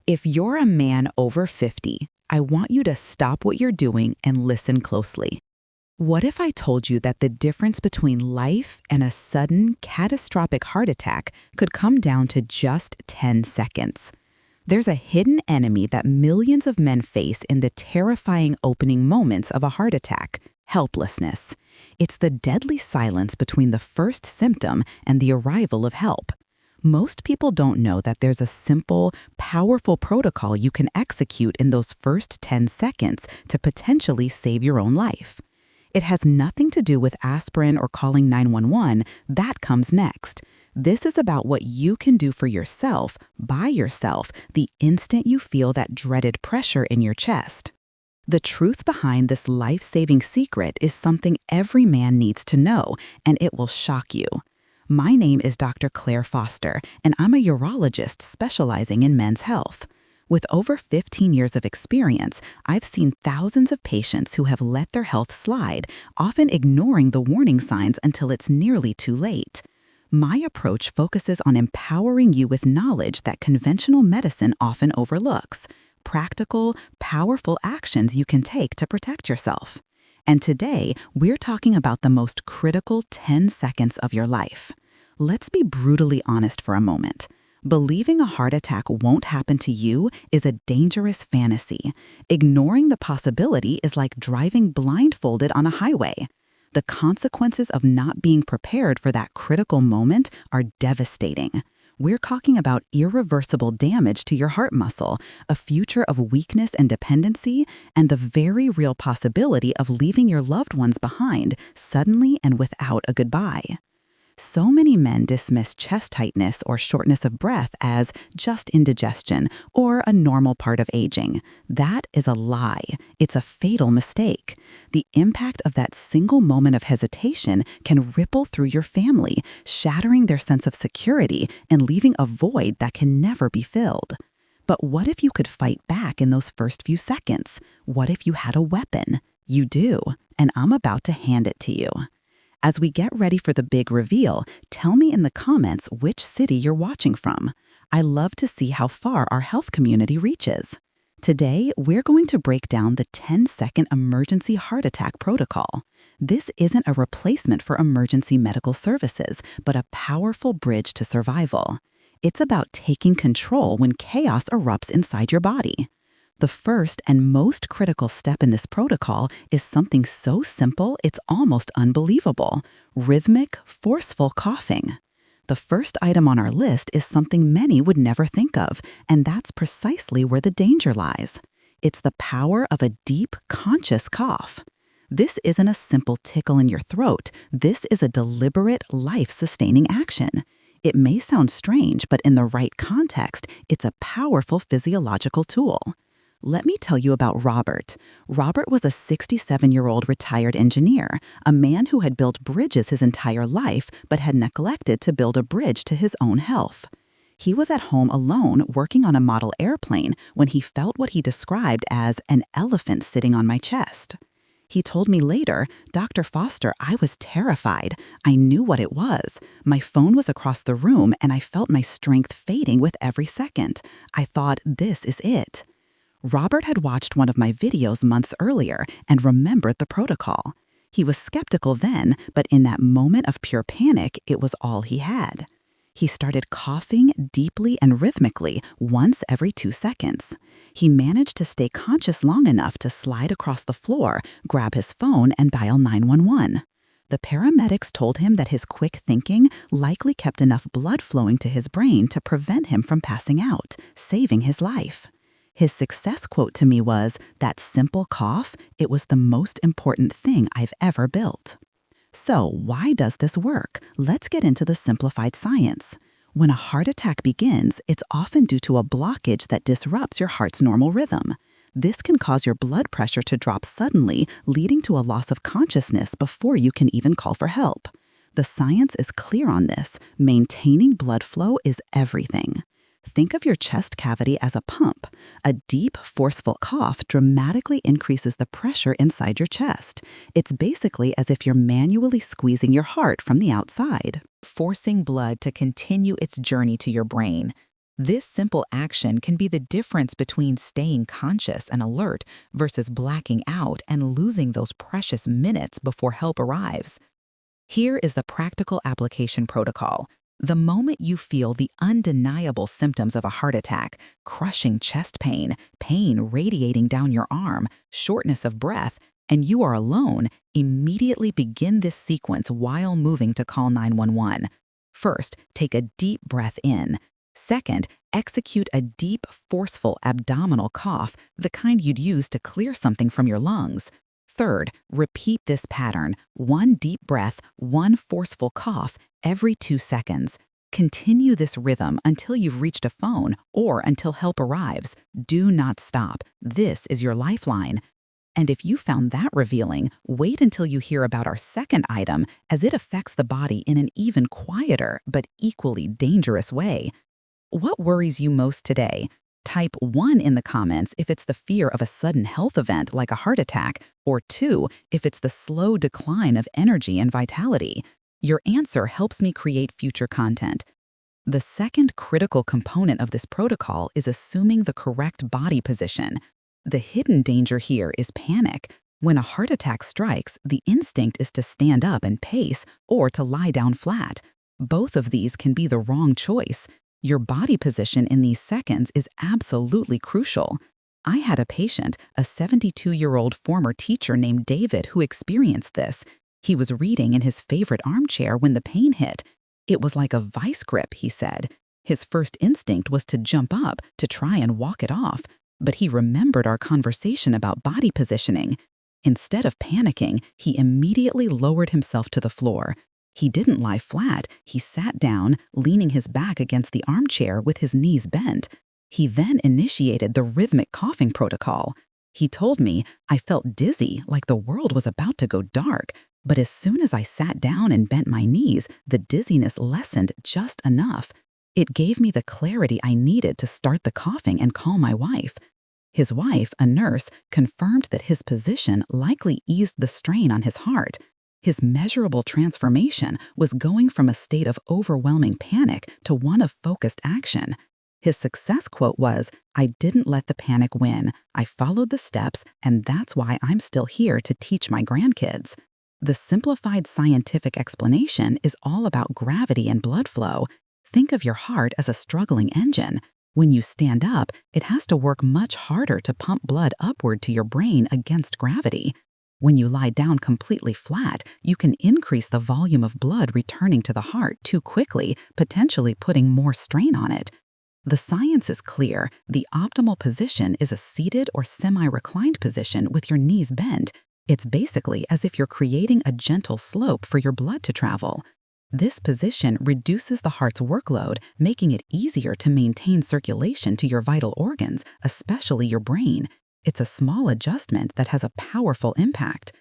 If you're a man over 50, I want you to stop what you're doing and listen closely. What if I told you that the difference between life and a sudden, catastrophic heart attack could come down to just 10 seconds? There's a hidden enemy that millions of men face in the terrifying opening moments of a heart attack: helplessness. It's the deadly silence between the first symptom and the arrival of help. Most people don't know that there's a simple, powerful protocol you can execute in those first 10 seconds to potentially save your own life. It has nothing to do with aspirin or calling 911. That comes next. This is about what you can do for yourself, by yourself, the instant you feel that dreaded pressure in your chest. The truth behind this life-saving secret is something every man needs to know, and it will shock you. My name is Dr. Claire Foster, and I'm a urologist specializing in men's health. With over 15 years of experience, I've seen thousands of patients who have let their health slide, often ignoring the warning signs until it's nearly too late. My approach focuses on empowering you with knowledge that conventional medicine often overlooks: practical, powerful actions you can take to protect yourself. And today, we're talking about the most critical 10 seconds of your life. Let's be brutally honest for a moment. Believing a heart attack won't happen to you is a dangerous fantasy. Ignoring the possibility is like driving blindfolded on a highway. The consequences of not being prepared for that critical moment are devastating. We're talking about irreversible damage to your heart muscle, a future of weakness and dependency, and the very real possibility of leaving your loved ones behind suddenly and without a goodbye. So many men dismiss chest tightness or shortness of breath as just indigestion or a normal part of aging. That is a lie. It's a fatal mistake. The impact of that single moment of hesitation can ripple through your family, shattering their sense of security and leaving a void that can never be filled. But what if you could fight back in those first few seconds? What if you had a weapon? You do, and I'm about to hand it to you. As we get ready for the big reveal, tell me in the comments which city you're watching from. I love to see how far our health community reaches. Today, we're going to break down the 10-second emergency heart attack protocol. This isn't a replacement for emergency medical services, but a powerful bridge to survival. It's about taking control when chaos erupts inside your body. The first and most critical step in this protocol is something so simple it's almost unbelievable: rhythmic, forceful coughing. The first item on our list is something many would never think of, and that's precisely where the danger lies. It's the power of a deep, conscious cough. This isn't a simple tickle in your throat. This is a deliberate, life-sustaining action. It may sound strange, but in the right context, it's a powerful physiological tool. Let me tell you about Robert. Robert was a 67-year-old retired engineer, a man who had built bridges his entire life but had neglected to build a bridge to his own health. He was at home alone working on a model airplane when he felt what he described as an elephant sitting on my chest. He told me later, "Dr. Foster, I was terrified. I knew what it was. My phone was across the room and I felt my strength fading with every second. I thought, this is it." Robert had watched one of my videos months earlier and remembered the protocol. He was skeptical then, but in that moment of pure panic, it was all he had. He started coughing deeply and rhythmically once every 2 seconds. He managed to stay conscious long enough to slide across the floor, grab his phone, and dial 911. The paramedics told him that his quick thinking likely kept enough blood flowing to his brain to prevent him from passing out, saving his life. His success quote to me was, "That simple cough, it was the most important thing I've ever built." So, why does this work? Let's get into the simplified science. When a heart attack begins, it's often due to a blockage that disrupts your heart's normal rhythm. This can cause your blood pressure to drop suddenly, leading to a loss of consciousness before you can even call for help. The science is clear on this. Maintaining blood flow is everything. Think of your chest cavity as a pump. A deep, forceful cough dramatically increases the pressure inside your chest. It's basically as if you're manually squeezing your heart from the outside, forcing blood to continue its journey to your brain. This simple action can be the difference between staying conscious and alert versus blacking out and losing those precious minutes before help arrives. Here is the practical application protocol. The moment you feel the undeniable symptoms of a heart attack, crushing chest pain, pain radiating down your arm, shortness of breath, and you are alone, immediately begin this sequence while moving to call 911. First, take a deep breath in. Second, execute a deep, forceful abdominal cough, the kind you'd use to clear something from your lungs. Third, repeat this pattern, one deep breath, one forceful cough, every 2 seconds. Continue this rhythm until you've reached a phone or until help arrives. Do not stop. This is your lifeline. And if you found that revealing, wait until you hear about our second item, as it affects the body in an even quieter but equally dangerous way. What worries you most today? Type 1 in the comments if it's the fear of a sudden health event like a heart attack, or 2 if it's the slow decline of energy and vitality. Your answer helps me create future content. The second critical component of this protocol is assuming the correct body position. The hidden danger here is panic. When a heart attack strikes, the instinct is to stand up and pace or to lie down flat. Both of these can be the wrong choice. Your body position in these seconds is absolutely crucial. I had a patient, a 72-year-old former teacher named David, who experienced this. He was reading in his favorite armchair when the pain hit. It was like a vice grip, he said. His first instinct was to jump up, to try and walk it off, but he remembered our conversation about body positioning. Instead of panicking, he immediately lowered himself to the floor. He didn't lie flat, he sat down, leaning his back against the armchair with his knees bent. He then initiated the rhythmic coughing protocol. He told me, I felt dizzy, like the world was about to go dark, but as soon as I sat down and bent my knees, the dizziness lessened just enough. It gave me the clarity I needed to start the coughing and call my wife. His wife, a nurse, confirmed that his position likely eased the strain on his heart. His measurable transformation was going from a state of overwhelming panic to one of focused action. His success quote was, "I didn't let the panic win. I followed the steps, and that's why I'm still here to teach my grandkids." The simplified scientific explanation is all about gravity and blood flow. Think of your heart as a struggling engine. When you stand up, it has to work much harder to pump blood upward to your brain against gravity. When you lie down completely flat, you can increase the volume of blood returning to the heart too quickly, potentially putting more strain on it. The science is clear. The optimal position is a seated or semi-reclined position with your knees bent. It's basically as if you're creating a gentle slope for your blood to travel. This position reduces the heart's workload, making it easier to maintain circulation to your vital organs, especially your brain. It's a small adjustment that has a powerful impact.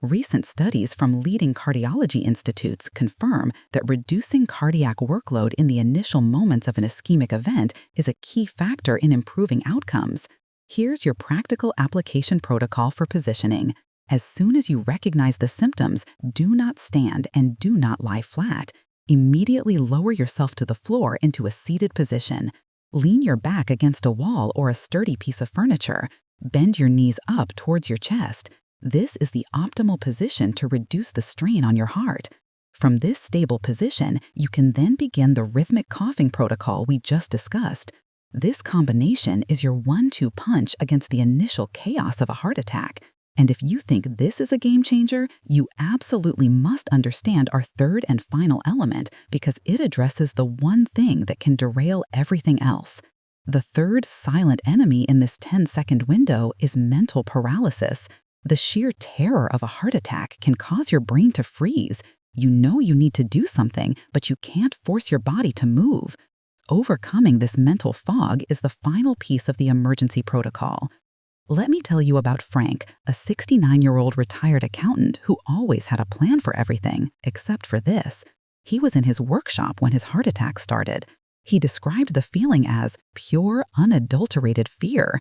Recent studies from leading cardiology institutes confirm that reducing cardiac workload in the initial moments of an ischemic event is a key factor in improving outcomes. Here's your practical application protocol for positioning. As soon as you recognize the symptoms, do not stand and do not lie flat. Immediately lower yourself to the floor into a seated position. Lean your back against a wall or a sturdy piece of furniture. Bend your knees up towards your chest. This is the optimal position to reduce the strain on your heart. From this stable position, you can then begin the rhythmic coughing protocol we just discussed. This combination is your 1-2 punch against the initial chaos of a heart attack. And if you think this is a game changer, you absolutely must understand our third and final element, because it addresses the one thing that can derail everything else. The third silent enemy in this 10-second window is mental paralysis. The sheer terror of a heart attack can cause your brain to freeze. You know you need to do something, but you can't force your body to move. Overcoming this mental fog is the final piece of the emergency protocol. Let me tell you about Frank, a 69-year-old retired accountant who always had a plan for everything, except for this. He was in his workshop when his heart attack started. He described the feeling as pure, unadulterated fear.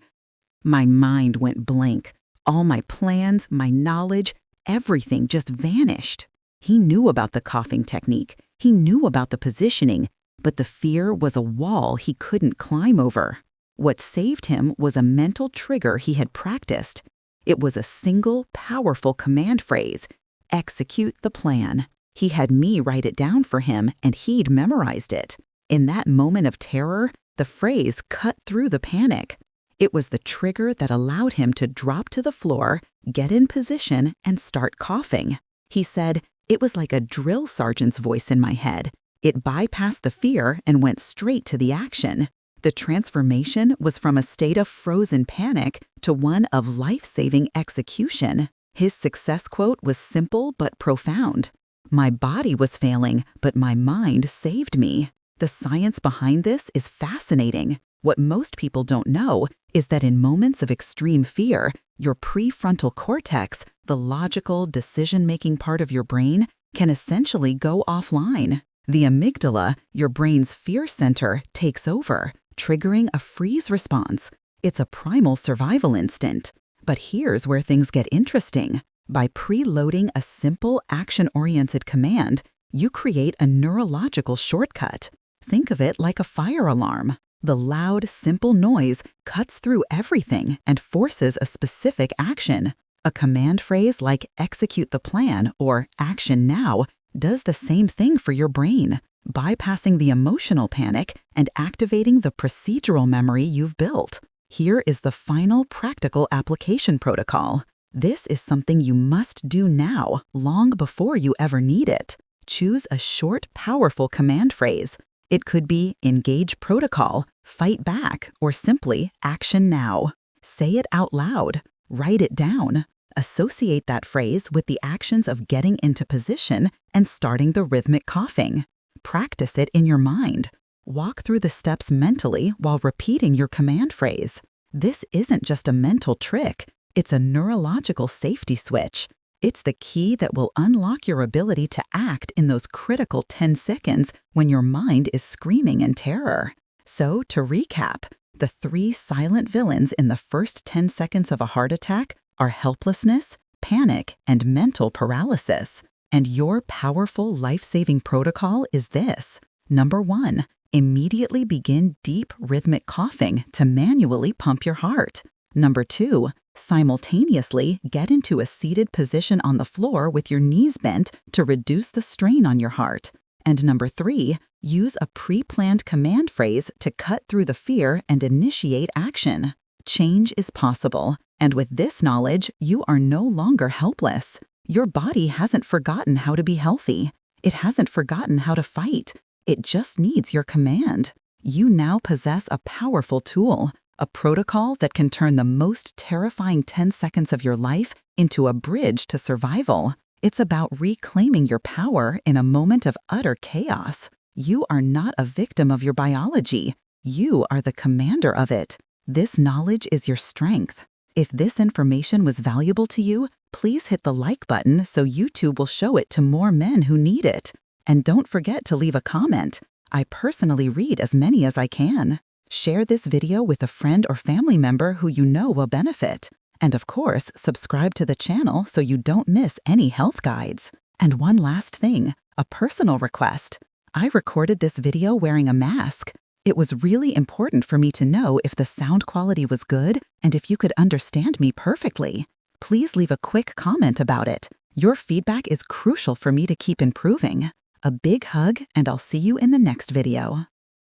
My mind went blank. All my plans, my knowledge, everything just vanished. He knew about the coughing technique. He knew about the positioning, but the fear was a wall he couldn't climb over. What saved him was a mental trigger he had practiced. It was a single, powerful command phrase: execute the plan. He had me write it down for him, and he'd memorized it. In that moment of terror, the phrase cut through the panic. It was the trigger that allowed him to drop to the floor, get in position, and start coughing. He said, "It was like a drill sergeant's voice in my head. It bypassed the fear and went straight to the action." The transformation was from a state of frozen panic to one of life-saving execution. His success quote was simple but profound. "My body was failing, but my mind saved me." The science behind this is fascinating. What most people don't know is that in moments of extreme fear, your prefrontal cortex, the logical, decision-making part of your brain, can essentially go offline. The amygdala, your brain's fear center, takes over, triggering a freeze response. It's a primal survival instinct. But here's where things get interesting. By preloading a simple, action-oriented command, you create a neurological shortcut. Think of it like a fire alarm. The loud, simple noise cuts through everything and forces a specific action. A command phrase like execute the plan or action now does the same thing for your brain, bypassing the emotional panic and activating the procedural memory you've built. Here is the final practical application protocol. This is something you must do now, long before you ever need it. Choose a short, powerful command phrase. It could be engage protocol, fight back, or simply action now. Say it out loud. Write it down. Associate that phrase with the actions of getting into position and starting the rhythmic coughing. Practice it in your mind. Walk through the steps mentally while repeating your command phrase. This isn't just a mental trick. It's a neurological safety switch. It's the key that will unlock your ability to act in those critical 10 seconds when your mind is screaming in terror. So, to recap, the 3 silent villains in the first 10 seconds of a heart attack are helplessness, panic, and mental paralysis. And your powerful life-saving protocol is this. Number 1, immediately begin deep rhythmic coughing to manually pump your heart. Number 2, simultaneously get into a seated position on the floor with your knees bent to reduce the strain on your heart. And number 3, use a pre-planned command phrase to cut through the fear and initiate action. Change is possible, and with this knowledge, you are no longer helpless. Your body hasn't forgotten how to be healthy. It hasn't forgotten how to fight. It just needs your command. You now possess a powerful tool, a protocol that can turn the most terrifying 10 seconds of your life into a bridge to survival. It's about reclaiming your power in a moment of utter chaos. You are not a victim of your biology. You are the commander of it. This knowledge is your strength. If this information was valuable to you, please hit the like button so YouTube will show it to more men who need it. And don't forget to leave a comment. I personally read as many as I can. Share this video with a friend or family member who you know will benefit. And of course, subscribe to the channel so you don't miss any health guides. And one last thing, a personal request. I recorded this video wearing a mask. It was really important for me to know if the sound quality was good and if you could understand me perfectly. Please leave a quick comment about it. Your feedback is crucial for me to keep improving. A big hug, and I'll see you in the next video.